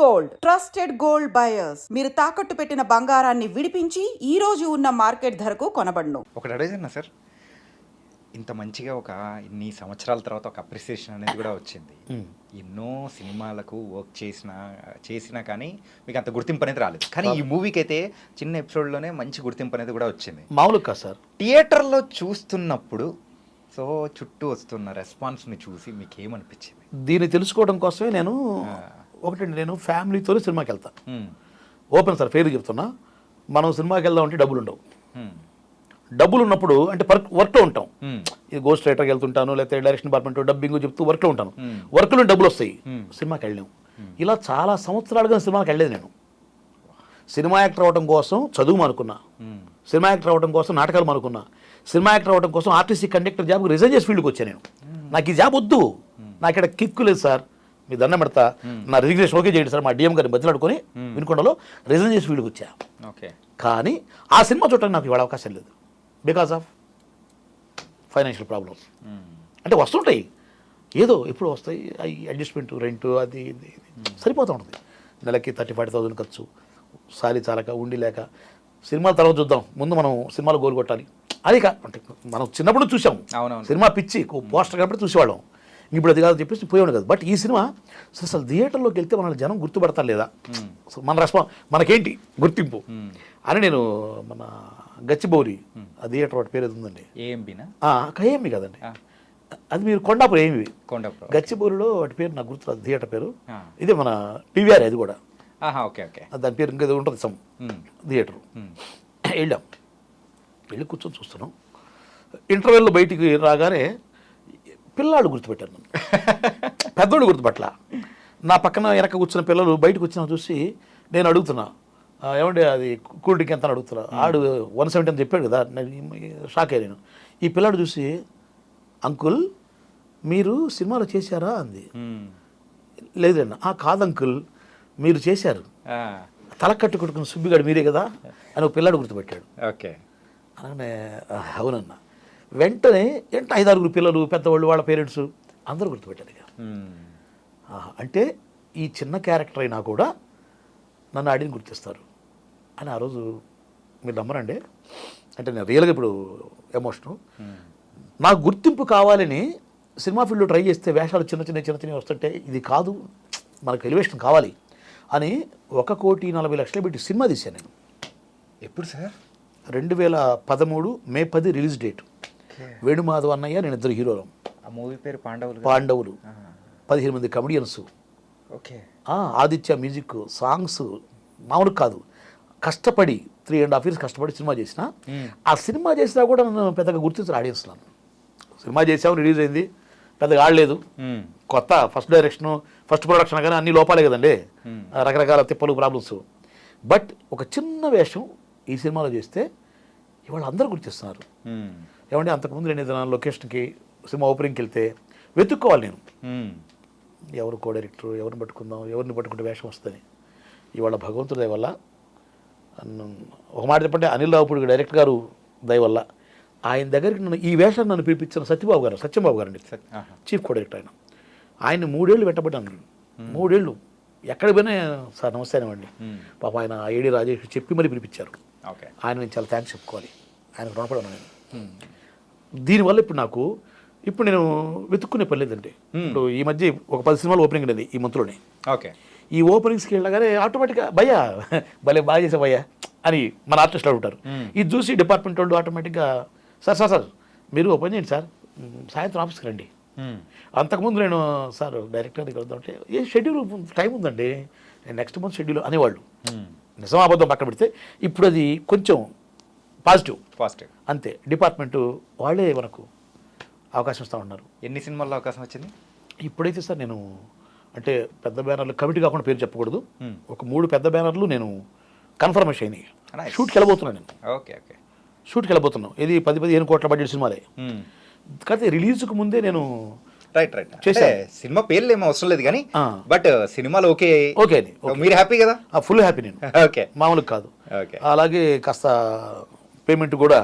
Gold trusted gold buyers మీరు తాకట్టు పెట్టిన బంగారాన్ని విడిపించి ఈ రోజు ఉన్న మార్కెట్ ధరకు కొనబడును. ఒకటి అడిగినా సార్, ఇంత మంచిగా ఒక ఇన్ని సంవత్సరాల తర్వాత ఒక అప్రిసియేషన్ అనేది కూడా వచ్చింది. ఎన్నో సినిమాలకు వర్క్ చేసినా కానీ మీకు అంత గుర్తింపు అనేది రాలేదు. కానీ ఈ మూవీకి అయితే చిన్న ఎపిసోడ్లోనే మంచి గుర్తింపు అనేది కూడా వచ్చింది. మామూలుగా కాదు సార్. థియేటర్లో చూస్తున్నప్పుడు సో చుట్టూ వస్తున్న రెస్పాన్స్ని చూసి మీకు ఏమనిపించింది? దీన్ని తెలుసుకోవడం కోసమే నేను ఫ్యామిలీతో సినిమాకి వెళ్తాను. ఓపెన్ సార్, ఫెయిర్ చెప్తున్నా. మనం సినిమాకి వెళ్దాం అంటే డబ్బులు ఉండవు. డబ్బులు ఉన్నప్పుడు అంటే వర్క్లో ఉంటాం. ఇది గోస్ట్ రైటర్కి వెళ్తుంటాను, లేకపోతే డైరెక్షన్ డిపార్ట్మెంట్ డబ్బింగ్ చెప్తూ వర్క్లో ఉంటాను. వర్క్లో డబ్బులు వస్తాయి, సినిమాకి వెళ్ళాం. ఇలా చాలా సంవత్సరాలుగా సినిమాకి వెళ్ళలేదు నేను. సినిమా యాక్టర్ అవ్వడం కోసం చదువు అనుకున్నా, సినిమా యాక్టర్ అవ్వడం కోసం నాటకాలు అనుకున్నా, సినిమా యాక్టర్ అవ్వడం కోసం ఆర్టీసీ కండక్టర్ జాబ్కి రిజైన్ చేసి ఫీల్డ్కి వచ్చాను నేను. నాకు ఈ జాబ్ వద్దు, నాకు ఇక్కడ కిక్కు లేదు సార్, మీ దండం పెడతా, నా రిజిగ్నేషన్ ఓకే చేయండి సార్, మా డిఎం గారిని బదిలాడుకొని వినుకొండలో రిజైన్ చేసి ఫీల్డ్కి వచ్చా. కానీ ఆ సినిమా చూడటానికి నాకు ఇవాళ అవకాశం లేదు, బికాస్ ఆఫ్ ఫైనాన్షియల్ ప్రాబ్లమ్స్. అంటే వస్తుంటాయి, ఏదో ఎప్పుడు వస్తాయి, అవి అడ్జస్ట్మెంట్, రెంట్, అది ఇది సరిపోతూ ఉంటుంది. నెలకి 30-40,000 ఖర్చు, సాలి చాలక ఉండి లేక సినిమాల తర్వాత చూద్దాం, ముందు మనం సినిమాలు గోలు కొట్టాలి. అది అంటే మనం చిన్నప్పుడు చూసాం, సినిమా పిచ్చి, పోస్టర్ కాబట్టి చూసేవాళ్ళం. ఇప్పుడు అది కాదు చెప్పేసి పోయేవాడు కాదు. బట్ ఈ సినిమా అసలు థియేటర్లోకి వెళ్తే మన జనం గుర్తుపడతారు లేదా, మన మనకేంటి గుర్తింపు అని నేను మన గచ్చిబౌలి ఆ థియేటర్ వాటి పేరు ఉందండి, ఏఎంబి కదండి, అది మీరు కొండాపురం ఏమి గచ్చిబౌలిలో వాటి పేరు నాకు గుర్తురాదు, థియేటర్ పేరు. ఇదే మన పివిఆర్, అది కూడా దాని పేరు ఇంకా ఉంటుంది, సమ్ థియేటర్. వెళ్ళాం, వెళ్ళి కూర్చొని చూస్తున్నాం. ఇంటర్వెల్లో బయటికి రాగానే పిల్లాడు గుర్తుపెట్టారు నన్ను, పెద్దోళ్ళు గుర్తుపట్ల. నా పక్కన వెనక కూర్చున్న పిల్లలు బయటకు వచ్చినా చూసి నేను అడుగుతున్నా, ఏమంటే అది కూల్ డ్రింక్ ఎంత అని అడుగుతున్నా. ఆడు 170 అని చెప్పాడు కదా, షాక్ అయ్యా నేను. ఈ పిల్లాడు చూసి, అంకుల్ మీరు సినిమాలో చేశారా అంది. లేదన్నా. కాదు అంకుల్ మీరు చేశారు, తల కట్టుకుంటున్న సుబ్బిగాడు మీరే కదా అని ఒక పిల్లాడు గుర్తుపెట్టాడు. అలానే అవునన్నా. వెంటనే 5-6 పిల్లలు, పెద్దవాళ్ళు, వాళ్ళ పేరెంట్స్ అందరూ గుర్తుపెట్టారు. ఇక అంటే ఈ చిన్న క్యారెక్టర్ అయినా కూడా నన్ను ఆడిని గుర్తిస్తారు అని ఆ రోజు మీరు నమ్మరండి. అంటే నేను రియల్గా ఇప్పుడు ఎమోషను. నాకు గుర్తింపు కావాలని సినిమా ఫీల్డ్లో ట్రై చేస్తే వేషాలు చిన్న వస్తుంటే ఇది కాదు, మనకు ఎలివేషన్ కావాలి అని 1,40,00,000 పెట్టి సినిమా తీశాను నేను. ఎప్పుడు సార్? 2013 మే 10 రిలీజ్ డేట్. వేణుమాధవ్ అన్నయ్య, నేను ఇద్దరు హీరోలు. ఆ మూవీ పేరు పాండవులు. 15 మంది కమెడియన్స్, ఆదిత్య మ్యూజిక్, సాంగ్స్ మామూలు కాదు. కష్టపడి 3.5 years కష్టపడి సినిమా చేసిన. ఆ సినిమా చేసినా కూడా నన్ను పెద్దగా గుర్తించారు ఆడియన్స్. నన్ను సినిమా చేసాము, రిలీజ్ అయింది, పెద్దగా ఆడలేదు, కొత్త ఫస్ట్ డైరెక్షన్, ఫస్ట్ ప్రొడక్షన్ కానీ అన్ని లోపాలే కదండి, రకరకాల తిప్పలు, ప్రాబ్లమ్స్. బట్ ఒక చిన్న వేషం ఈ సినిమాలో చేస్తే ఇవాళ అందరూ గుర్తిస్తున్నారు. ఏమంటే అంతకుముందు నేను ఏదైనా లొకేషన్కి సినిమా ఓపెనింగ్కి వెళ్తే వెతుక్కోవాలి నేను, ఎవరు కో డైరెక్టర్, ఎవరిని పట్టుకుందాం, ఎవరిని పట్టుకుంటే వేషం వస్తుంది. ఇవాళ భగవంతుడి దయ వల్ల, ఒక మాట చెప్పంటే అనిల్ రావుపూడి డైరెక్టర్ గారు దయ వల్ల ఆయన దగ్గరికి ఈ వేషాన్ని నన్ను పిలిపించిన సత్యబాబు గారు అండి, చీఫ్ కో డైరెక్టర్. ఆయన 3 ఏళ్ళు వెంటబడ్డాను. 3 ఏళ్ళు ఎక్కడికి పోయినా సార్ నమస్తే అనేవాడిని. పాప ఆయన ఏడి రాజేష్ చెప్పి మరీ పిలిపించారు. ఆయన నేను చాలా థ్యాంక్స్ చెప్పుకోవాలి, ఆయనకు రుణపడను నేను. దీనివల్ల ఇప్పుడు నేను వెతుక్కునే పని లేదండి. ఇప్పుడు ఈ మధ్య ఒక 10 సినిమాలు ఓపెనింగ్ ఉండేది ఈ మంత్లోనే. ఈ ఓపెనింగ్స్కి వెళ్ళగానే ఆటోమేటిక్గా భయ్యా భలే బాగా చేసా భయ్యా అని మన ఆర్టిస్టులు అడుగుతారు. ఇది చూసి డిపార్ట్మెంట్ వాళ్ళు ఆటోమేటిక్గా సార్ మీరు ఓపెన్ చేయండి సార్, సాయంత్రం ఆఫీస్కి రండి. అంతకుముందు నేను సార్ డైరెక్టర్ దగ్గర వద్దామంటే ఏ షెడ్యూల్ టైం ఉందండి, నేను నెక్స్ట్ మంత్ షెడ్యూల్ అనేవాళ్ళు. నిజం అబద్ధం పక్కన పెడితే ఇప్పుడు అది కొంచెం పాజిటివ్ అంతే. డిపార్ట్మెంటు వాళ్ళే మనకు అవకాశం ఇస్తూ ఉన్నారు. ఎన్ని సినిమాల్లో అవకాశం వచ్చింది? ఇప్పుడైతే సార్ నేను అంటే పెద్ద బ్యానర్లు, కమిటీ కాకుండా పేరు చెప్పకూడదు, ఒక 3 పెద్ద బ్యానర్లు నేను కన్ఫర్మేషన్ అయినాయి. షూట్కి వెళ్ళబోతున్నాను నేను. షూట్కి వెళ్ళబోతున్నాను. ఇది 10-15 కోట్ల బడ్జెట్ సినిమాలే. కాకపోతే రిలీజ్కు ముందే నేను సినిమా పేర్లు ఏమో అవసరం లేదు కానీ బట్ సినిమాలు ఓకే మీరు హ్యాపీ కదా? ఫుల్ హ్యాపీ నేను. మామూలుగా కాదు. అలాగే కాస్త పేమెంట్ కూడా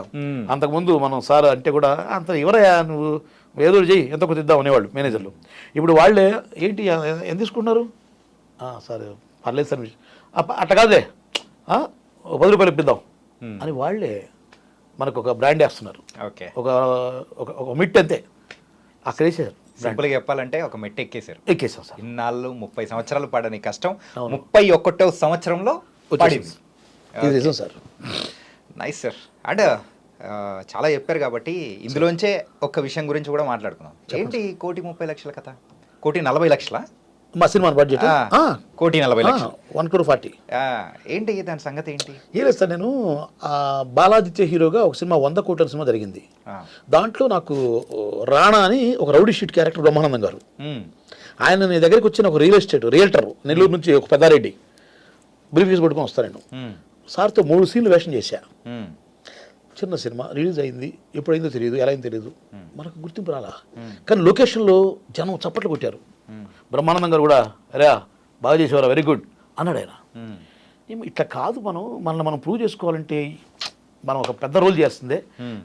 అంతకుముందు మనం సార్ అంటే కూడా అంత ఎవరయ్యా నువ్వు ఏదో చెయ్యి ఎంత కొద్ది ఇద్దాం అనేవాళ్ళు మేనేజర్లు. ఇప్పుడు వాళ్ళే ఏంటి ఎంత తీసుకుంటున్నారు సార్ పర్లేదు సార్ అట్లా కాదులే ఒక 10 రూపాయలు ఇప్పిద్దాం అని వాళ్ళే మనకు ఒక బ్రాండ్ వేస్తున్నారు. ఓకే, ఒక మిట్ అంతే అక్కడ వేసారు. సింపుల్గా చెప్పాలంటే ఒక మెట్టు ఎక్కేసాం సార్. ఇన్నాళ్ళు 30 సంవత్సరాలు పడని కష్టం 31వ సంవత్సరంలో పడింది. ఇది నిజం సార్. Nice sir. అండ్ చాలా చెప్పారు కాబట్టి ఇందులోంచే ఒక విషయం గురించి కూడా మాట్లాడుకుందాం. ఏంటి 1,30,00,000 కథ? 1,40,00,000 మా సినిమా బడ్జెట్ 1,40,00,000 1,40,00,000. ఏంటి దాని సంగతి ఏంటి? ఏం లేదు సార్, నేను బాలాదిత్య హీరోగా ఒక సినిమా 100 కోట్ల సినిమా జరిగింది. దాంట్లో నాకు రాణా అని ఒక రౌడీ షీట్ క్యారెక్టర్ బ్రహ్మానందం గారు, ఆయన నీ దగ్గరికి వచ్చిన ఒక రియల్టర్ నెల్లూరు నుంచి ఒక పెద్దారెడ్డి బ్రీఫ్ కేసు పట్టుకొని వస్తాను. నేను సార్తో 3 సీన్లు వేషం చేశా. చిన్న సినిమా రిలీజ్ అయింది, ఎప్పుడైందో తెలియదు, ఎలా అయిందో తెలియదు, మనకు గుర్తింపు రాలా. కానీ లొకేషన్లో జనం చప్పట్లు కొట్టారు. బ్రహ్మానందం గారు కూడా అరే బాగా చేసేవారు, వెరీ గుడ్ అన్నాడు ఆయన. ఇట్లా కాదు, మనం ప్రూవ్ చేసుకోవాలంటే మనం ఒక పెద్ద రోల్ చేస్తుందే,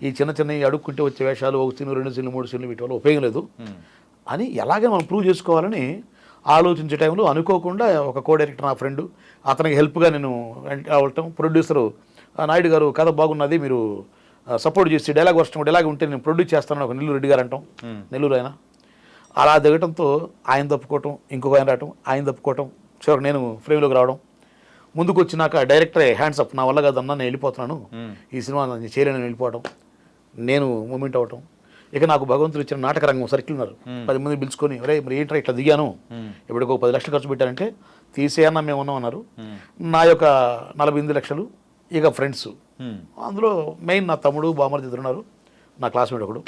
ఈ చిన్న అడుక్కుంటే వచ్చే వేషాలు 1 సీన్ 2 సీన్లు 3 సీన్లు వీటి వల్ల ఉపయోగం లేదు అని ఎలాగే మనం ప్రూవ్ చేసుకోవాలని ఆలోచించే టైంలో అనుకోకుండా ఒక కో డైరెక్టర్ నా ఫ్రెండ్, అతనికి హెల్ప్గా నేను అవటం, ప్రొడ్యూసరు నాయుడు గారు కథ బాగున్నది మీరు సపోర్ట్ చేసి డైలాగ్ వర్షం డైలాగ్ ఉంటే నేను ప్రొడ్యూస్ చేస్తానని ఒక నెల్లూరు రెడ్డి గారు అంటాం, నెల్లూరు ఆయన. అలా దిగటంతో ఆయన తప్పుకోవటం, ఇంకొక ఆయన రావటం, ఆయన తప్పుకోవటం, చివరికి నేను ఫ్రేమ్లోకి రావడం. ముందుకు వచ్చినాక డైరెక్టరే హ్యాండ్స్ అప్, నా వల్ల కాదన్నా నేను వెళ్ళిపోతున్నాను, ఈ సినిమా నేను చేయలేని వెళ్ళిపోవడం, నేను మూమెంట్ అవ్వటం. ఇక నాకు భగవంతుడు ఇచ్చిన నాటక రంగం సర్కిల్ ఉన్నారు, 10 మంది పిలుచుకొని ఒరే మరి ఏంట్రా ఇట్లా దిగాను, ఇప్పటికి 10 లక్షలు ఖర్చు పెట్టారంటే తీసేయన్నా మేము ఉన్నాం అన్నారు. నా యొక్క 48 లక్షలు ఇక ఫ్రెండ్స్, అందులో మెయిన్ నా తమ్ముడు బామర్ది ఉన్నారు, నా క్లాస్మేట్ ఒకడు,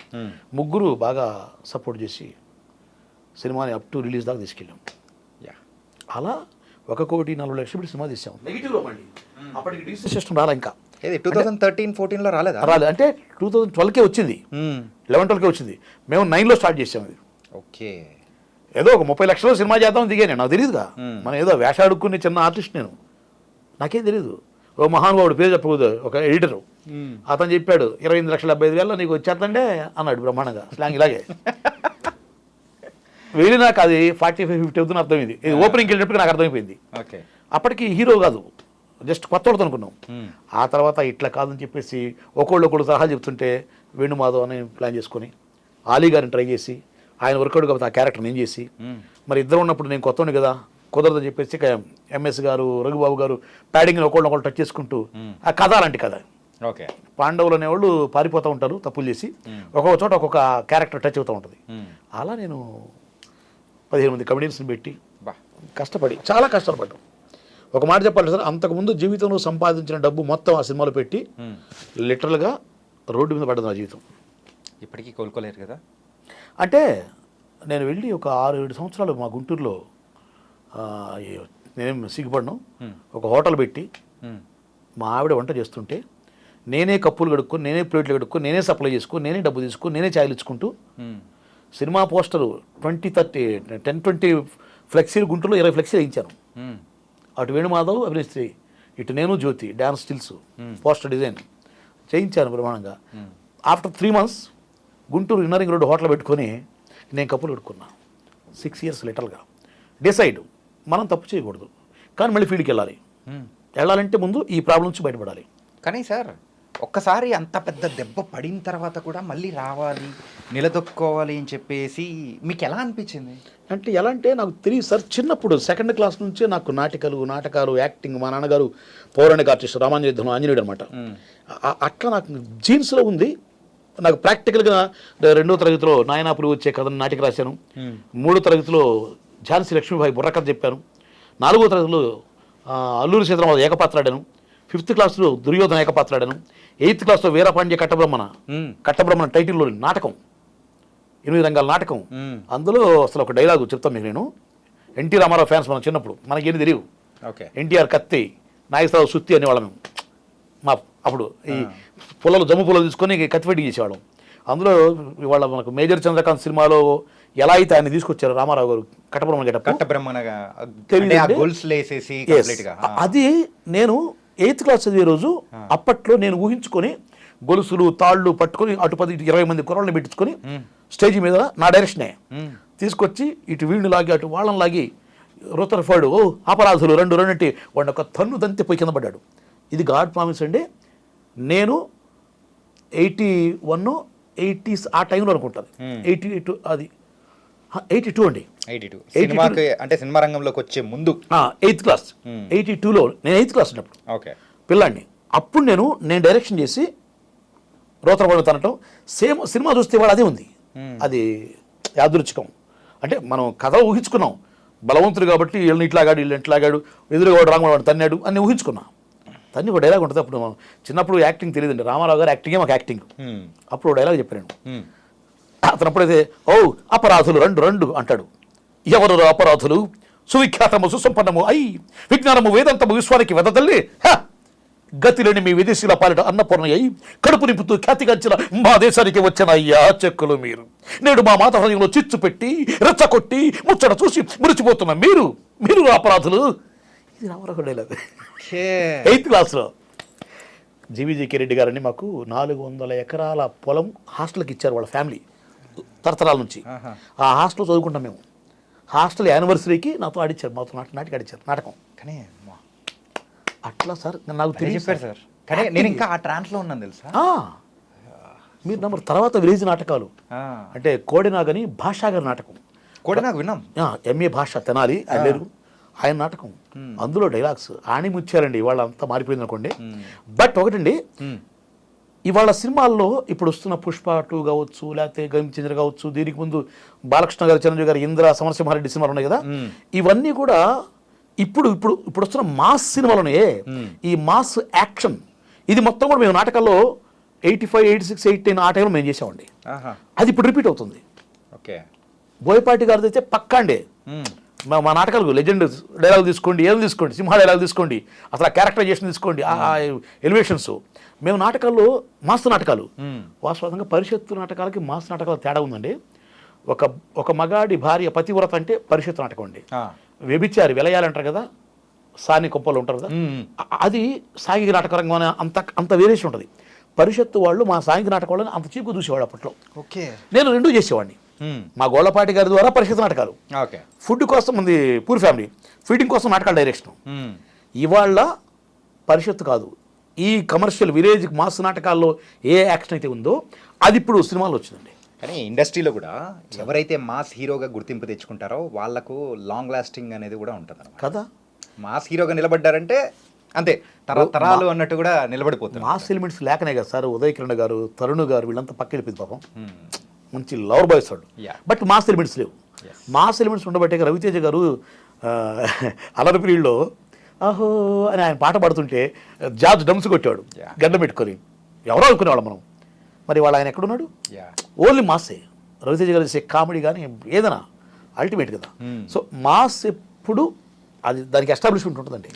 ముగ్గురు బాగా సపోర్ట్ చేసి సినిమాని అప్ టు రిలీజ్ దాకా తీసుకెళ్ళాం. అలా 1,40,00,000 పెట్టి సినిమా తీసాం. నెగిటివ్లో మళ్ళీ అప్పటికి డీసీ సిస్టమ్ రాలే, ఇంకా 2013-14లో రాలేదు అంటే 2012కే వచ్చింది, 11-12కే వచ్చింది. మేము 9లో స్టార్ట్ చేసాం ఇది. ఓకే, ఏదో ఒక 30 లక్షలు సినిమా చేద్దాం దిగాను, నాకు తెలియదుగా, మనం ఏదో వేషాడుకునే చిన్న ఆర్టిస్ట్ నేను, నాకేం తెలియదు. ఓ మహానుభావుడు పేరు చెప్పకూడదు, ఒక ఎడిటరు, అతను చెప్పాడు 28,75,000 నీకు వచ్చేస్తండే అన్నాడు బ్రహ్మాండంగా, స్లాంగ్ ఇలాగే. వెళ్ళినాక అది 45-50 అవుతుంది అర్థమైంది. ఇది ఓపెనింగ్కి వెళ్ళినప్పుడు నాకు అర్థమైపోయింది. అప్పటికి హీరో కాదు, జస్ట్ కొత్త వాళ్ళతో అనుకున్నాం. ఆ తర్వాత ఇట్లా కాదని చెప్పేసి ఒకళ్ళు సలహా చెప్తుంటే వేణుమాధవ్ అని ప్లాన్ చేసుకొని ఆలీ గారిని ట్రై చేసి ఆయన వర్కౌట్ కాబట్టి ఆ క్యారెక్టర్ నేను చేసి, మరి ఇద్దరు ఉన్నప్పుడు నేను కొత్తని కదా కుదరదని చెప్పేసి ఎంఎస్ గారు రఘుబాబు గారు ప్యాడింగ్ని ఒకళ్ళు టచ్ చేసుకుంటూ ఆ కథ అలాంటి కథ. ఓకే, పాండవులు అనేవాళ్ళు పారిపోతూ ఉంటారు తప్పులు చేసి, ఒక్కొక్క చోట ఒక్కొక్క క్యారెక్టర్ టచ్ అవుతూ ఉంటుంది. అలా నేను 15 మంది కమెడియన్స్ని పెట్టి కష్టపడి చాలా కష్టపడ్డాం. ఒక మాట చెప్పాలి సార్, అంతకుముందు జీవితంలో సంపాదించిన డబ్బు మొత్తం ఆ సినిమాలో పెట్టి లిటరల్గా రోడ్డు మీద పడ్డది నా జీవితం. ఇప్పటికీ కోలుకోలేరు కదా. అంటే నేను వెళ్ళి ఒక 6-7 సంవత్సరాలు మా గుంటూరులో నేనేం సిగ్గుపడినాం, ఒక హోటల్ పెట్టి మా ఆవిడ వంట చేస్తుంటే నేనే కప్పులు కడుక్కొని, నేనే ప్లేట్లు కడుక్కొని, నేనే సప్లై చేసుకొని, నేనే డబ్బు తీసుకొని, నేనే ఛాయలు ఇచ్చుకుంటూ సినిమా పోస్టరు 10-20 ఫ్లెక్సీలు గుంటూరులో 20 ఫ్లెక్సీలు వేయించాను. అటు వేణుమాధవ్ అభినేత్రి, ఇటు నేను జ్యోతి డ్యాన్స్ స్టిల్స్ పోస్టర్ డిజైన్ చేయించాను ప్రమాణంగా. After 3 months Guntur inner ring road hotel పెట్టుకొని నేను కప్పులు కడుక్కున్నా. 6 years లిటరల్గా డిసైడ్ మనం తప్పు చేయకూడదు, కానీ మళ్ళీ ఫీల్డ్కి వెళ్ళాలంటే ముందు ఈ ప్రాబ్లం నుంచి బయటపడాలి. కానీ సార్ ఒక్కసారి అంత పెద్ద దెబ్బ పడిన తర్వాత కూడా మళ్ళీ రావాలి, నిలదొక్కోవాలి అని చెప్పేసి మీకు ఎలా అనిపించింది? అంటే ఎలా అంటే నాకు తెలియదు సార్, చిన్నప్పుడు 2nd క్లాస్ నుంచే నాకు నాటకాలు యాక్టింగ్, మా నాన్నగారు పౌరాణిక ఆర్టిస్ట్ రామాంజనేయుడు ఆంజనేయుడు అనమాట, అట్లా నాకు జీన్స్లో ఉంది. నాకు ప్రాక్టికల్గా 2వ తరగతిలో నాయనాపురి వచ్చే కథను నాటిక రాశాను, 3వ తరగతిలో ఝాన్సీ లక్ష్మీబాయి బుర్రకథ చెప్పాను, 4వ తరగతిలో అల్లూరి సీతారామరాజు ఏకపాత్ర ఆడాను, 5th క్లాస్లో దుర్యోధన ఏకపాత్ర ఆడాను, 8th క్లాస్లో వీరపాండ్య కట్టబ్రహ్మణ టైటిల్లో నాటకం, 8 రంగాల నాటకం. అందులో అసలు ఒక డైలాగు చెప్తాను మీకు నేను. ఎన్టీ రామారావు ఫ్యాన్స్ మనం చిన్నప్పుడు మనకేమి తెలియవు. ఎన్టీఆర్ కత్తి, నాగేశ్వరరావు సుత్తి అనేవాళ్ళం మేము. మా అప్పుడు ఈ జమ్ము పుల్లలు తీసుకొని కత్తి ఫైటింగ్ చేసేవాళ్ళం. అందులో ఇవాళ మనకు మేజర్ చంద్రకాంత్ సినిమాలో ఎలా అయితే ఆయన తీసుకొచ్చారు రామారావు గారు అది నేను 8th క్లాస్ చదివే రోజు అప్పట్లో నేను ఊహించుకొని గొలుసులు తాళ్ళు పట్టుకొని అటు 10-20 మంది కుర్రాళ్ళని పెట్టించుకొని స్టేజ్ మీద నా డైరెక్షనే తీసుకొచ్చి ఇటు వీళ్ళని లాగి అటు వాళ్ళని లాగి రూతర్ఫర్డ్ ఓ అపరాధులు రెండు రెండింటి వాడిని ఒక తన్ను దంతి పోయి కింద పడ్డాడు. ఇది గాడ్ ప్రామిస్ అండి. నేను 81 80s ఆ టైంలో అనుకుంటుంది, 82 అది 82 అండి, 82 సినిమాకి అంటే సినిమా రంగంలోకి వచ్చే ముందు 8th క్లాస్ 82లో నేను 8th క్లాస్ ఉన్నప్పుడు ఓకే పిల్లాడిని. అప్పుడు నేను డైరెక్షన్ చేసి రోతరపడు తనటం సేమ్ సినిమా చూస్తే వాడు అదే ఉంది. అది యాదృచ్ఛికం. అంటే మనం కథ ఊహించుకున్నాం, బలవంతుడు కాబట్టి వీళ్ళని ఇట్లాగాడు వీళ్ళని ఇట్లాగాడు ఎదురుగా రాంగవాడు తన్నాడు అని ఊహించుకున్నా. తన్ని ఒక డైలాగ్ ఉంటుంది. అప్పుడు చిన్నప్పుడు యాక్టింగ్ తెలియదండి, రామారావు గారు యాక్టింగే మాకు యాక్టింగ్. అప్పుడు ఒక డైలాగ్ చెప్పాను అతను. అప్పుడైతే ఓ అపరాధులు రెండు రెండు అంటాడు. ఎవరు అపరాధులు? సువిఖ్యాతము సుసంపన్నము అయి విజ్ఞానము వేదంతము విశ్వానికి వెదతల్లి గతిలేని మీ విదేశీల పాలిట అన్నపూర్ణ అయి కడుపు నింపుతూ ఖ్యాతిగంచిన మా దేశానికి వచ్చిన అయ్యా చెక్కులు మీరు. నేడు మా మాత హృదయంలో చిచ్చు పెట్టి రెచ్చకొట్టి ముచ్చట చూసి మురిచిపోతున్న మీరు మీరు అపరాధులు. ఇది రామారావు డైలాగ్ 8th క్లాస్లో. జీవీజీకే రెడ్డి గారని మాకు 400 ఎకరాల పొలం హాస్టల్కి ఇచ్చారు వాళ్ళ ఫ్యామిలీ తరతరాల నుంచి. ఆ హాస్టల్ చదువుకుంటాం మేము. హాస్టల్ యానివర్సరీకి నాతో ఆడిచ్చారు, మాతో నాటికి ఆడిచ్చారు నాటకం. కానీ అట్లా సార్ నాకు చెప్పారు సార్. కానీ నేను ఇంకా ఆ ట్రాన్స్లో ఉన్నాను తెలుసా. మీరు నమ్మరు. తర్వాత విలేజ్ నాటకాలు అంటే కోడినాగని భాషా గారి నాటకం. కోడినాగ్ విన్నాం. ఎంఏ భాష తెనాలి ఆయన లేరు, ఆయన నాటకం. అందులో డైలాగ్స్ ఆణిముచ్చారండి. ఇవాళ అంతా మారిపోయింది అనుకోండి. బట్ ఒకటండి, ఇవాళ సినిమాల్లో ఇప్పుడు వస్తున్న పుష్ప 2 కావచ్చు, లేకపోతే గంచంద్ర కావచ్చు, దీనికి ముందు బాలకృష్ణ గారు చిరంజీవి గారు ఇంద్ర సమరసింహారెడ్డి సినిమాలు ఉన్నాయి కదా, ఇవన్నీ కూడా ఇప్పుడు ఇప్పుడు ఇప్పుడు వస్తున్న మాస్ సినిమాలోనే ఈ మాస్ యాక్షన్ ఇది మొత్తం కూడా మేము నాటకాల్లో 85 86 89 ఆ టైంలో మేము చేసామండి. అది ఇప్పుడు రిపీట్ అవుతుంది. ఓకే, బోయపాటి గారిది అయితే పక్కా అండి. మా నాటకాలకు లెజెండ్ డైలాగ్ తీసుకోండి, ఏం తీసుకోండి, సింహ డైలాగ్ తీసుకోండి, అసలు ఆ క్యారెక్టరైజేషన్ తీసుకోండి, ఆ ఎలివేషన్స్. మేము నాటకాల్లో మాస్ నాటకాలు వాస్తవంగా పరిషత్తు నాటకాలకి మాస్ నాటకాల తేడా ఉందండి. ఒక మగాడి భార్య పతివ్రత అంటే పరిషత్తు నాటకం అండి. వ్యభిచారి వెలయాలంటారు కదా, సాని కుప్పలు ఉంటారు కదా, అది సాంఘిక నాటక రంగం అనే అంత వేరియేషన్ ఉంటుంది. పరిషత్తు వాళ్ళు మా సాంఘిక నాటక వాళ్ళని అంత చీపు చూసేవాడు అప్పట్లో. ఓకే, నేను రెండూ చేసేవాడిని. మా గోళ్ళపాటి గారి ద్వారా పరిషత్ నాటకాలు, ఫుడ్ కోసం ఉంది పూర్ ఫ్యామిలీ, ఫీడింగ్ కోసం నాటకాల డైరెక్షన్. ఇవాళ పరిషత్తు కాదు, ఈ కమర్షియల్ విలేజ్ మాస్ నాటకాల్లో ఏ యాక్షన్ అయితే ఉందో అది ఇప్పుడు సినిమాలో వచ్చిందండి. కానీ ఇండస్ట్రీలో కూడా ఎవరైతే మాస్ హీరోగా గుర్తింపు తెచ్చుకుంటారో వాళ్ళకు లాంగ్ లాస్టింగ్ అనేది కూడా ఉంటుంది కదా. మాస్ హీరోగా నిలబడ్డారంటే అంతే తరాలు అన్నట్టు కూడా నిలబడిపోతుంది. మాస్ ఎలిమెంట్స్ లేకనే కదా సార్ ఉదయ్ కిరణ్ గారు, తరుణ్ గారు వీళ్ళంతా పక్క వెళ్ళిపోయింది పాపం. మంచి లవర్ బాయ్స్ వాడు. బట్ మాస్ ఎలిమెంట్స్ లేవు. మాస్ ఎలిమెంట్స్ ఉండబట్టే రవితేజ గారు అలరపిరిలో ఆహో అని ఆయన పాట పాడుతుంటే జార్జ్ డమ్స్ కొట్టాడు గడ్డ పెట్టుకొని. ఎవరో అనుకునేవాళ్ళం మనం. మరి వాళ్ళు ఆయన ఎక్కడున్నాడు? ఓన్లీ మాసే. రవితేజ గారు చేసే కామెడీ కానీ ఏదైనా అల్టిమేట్ కదా. సో మాస్ ఎప్పుడు అది దానికి ఎస్టాబ్లిష్మెంట్ ఉంటుందండి.